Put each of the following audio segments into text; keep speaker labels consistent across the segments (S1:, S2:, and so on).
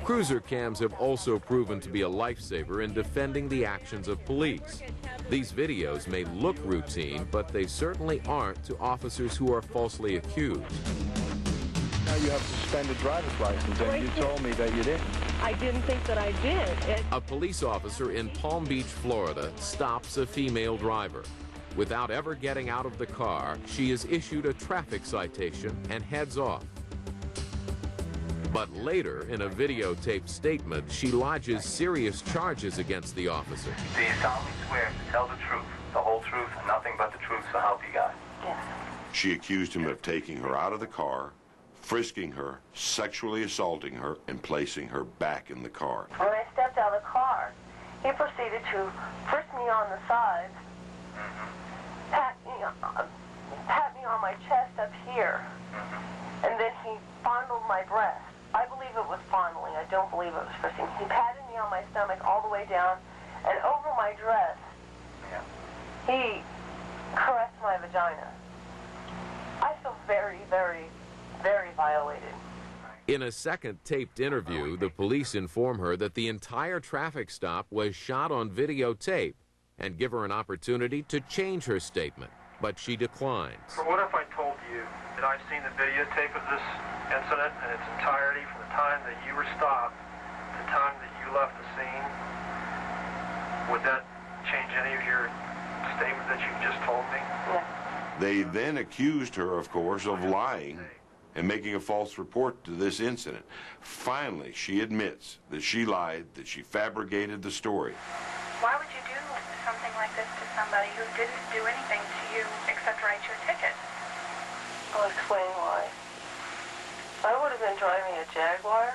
S1: Cruiser cams have also proven to be a lifesaver in defending the actions of police. These videos may look routine, but they certainly aren't to officers who are falsely accused.
S2: Now you have suspended driver's license, and you told me that you didn't.
S3: I didn't think that I did.
S1: A police officer in Palm Beach, Florida, stops a female driver. Without ever getting out of the car, she is issued a traffic citation and heads off. But later, in a videotaped statement, she lodges serious charges against the officer.
S4: Do you solemnly swear to tell the truth, the whole truth, and nothing but the truth, so help you God?
S3: Yes.
S5: She accused him of taking her out of the car, frisking her, sexually assaulting her, and placing her back in the car.
S3: When I stepped out of the car, he proceeded to frisk me on the sides, pat me on my chest up here, and then he fondled my breast. I believe it was fondling. I don't believe it was frisking. He patted me on my stomach all the way down and over my dress.
S4: Yeah.
S3: He caressed my vagina. I feel very, very, very violated.
S1: In a second taped interview, the police inform her that the entire traffic stop was shot on videotape and give her an opportunity to change her statement, but she declines.
S6: For what if I told you that I've seen the videotape of this incident in its entirety from the time that you were stopped to the time that you left the scene? Would that change any of your statement that you just told me?
S3: Yes.
S5: They then accused her, of course, of lying and making a false report to this incident. Finally, she admits that she lied, that she fabricated the story.
S7: Why would you do something like this to somebody who didn't do anything to you except write your ticket?
S3: I'll explain why. I would have been driving a Jaguar.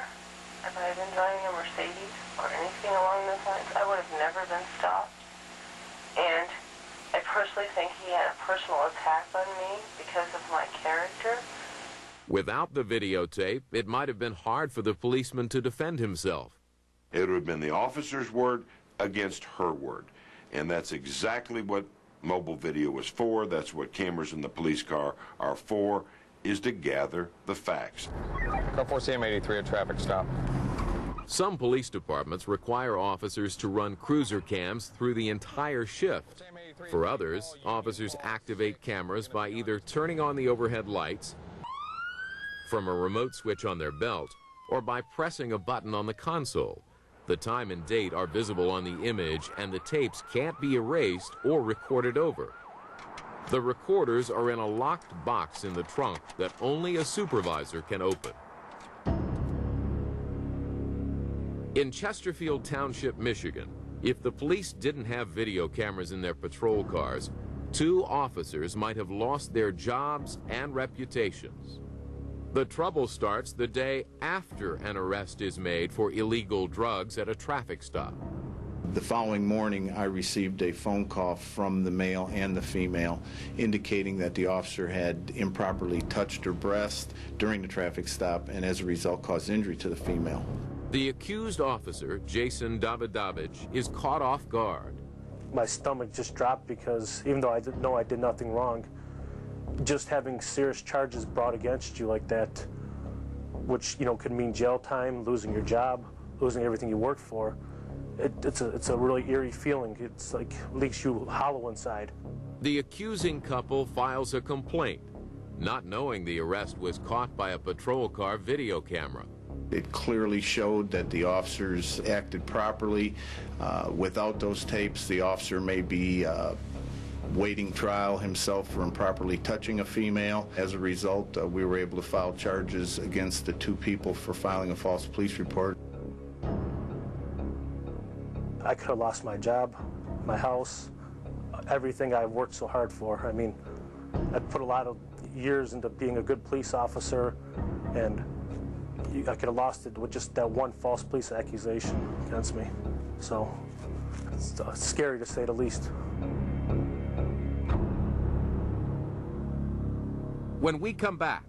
S3: If I had been driving a Mercedes or anything along those lines, I would have never been stopped. And I personally think he had a personal attack on me because of my character.
S1: Without the videotape, it might have been hard for the policeman to defend himself.
S5: It would have been the officer's word against her word. And that's exactly what mobile video was for. That's what cameras in the police car are for, is to gather the facts.
S2: Car 4 CM83, a traffic stop.
S1: Some police departments require officers to run cruiser cams through the entire shift. For others, officers activate cameras by either turning on the overhead lights from a remote switch on their belt or by pressing a button on the console. The time and date are visible on the image, and the tapes can't be erased or recorded over. The recorders are in a locked box in the trunk that only a supervisor can open. In Chesterfield Township, Michigan, if the police didn't have video cameras in their patrol cars, 2 officers might have lost their jobs and reputations. The trouble starts the day after an arrest is made for illegal drugs at a traffic stop.
S8: The following morning, I received a phone call from the male and the female indicating that the officer had improperly touched her breast during the traffic stop and as a result caused injury to the female.
S1: The accused officer, Jason Davidovich, is caught off guard.
S6: My stomach just dropped because even though I didn't know I did nothing wrong, just having serious charges brought against you like that, which, you know, could mean jail time, losing your job, losing everything you worked for, it's a really eerie feeling. It's like leaves you hollow inside.
S1: The accusing couple files a complaint, not knowing the arrest was caught by a patrol car video camera.
S8: It clearly showed that the officers acted properly. Without those tapes, the officer may be waiting trial himself for improperly touching a female. As a result, we were able to file charges against the 2 people for filing a false police report.
S6: I could have lost my job, my house, everything I've worked so hard for. I mean, I put a lot of years into being a good police officer, and I could have lost it with just that one false police accusation against me. So it's scary to say the least.
S1: When we come back,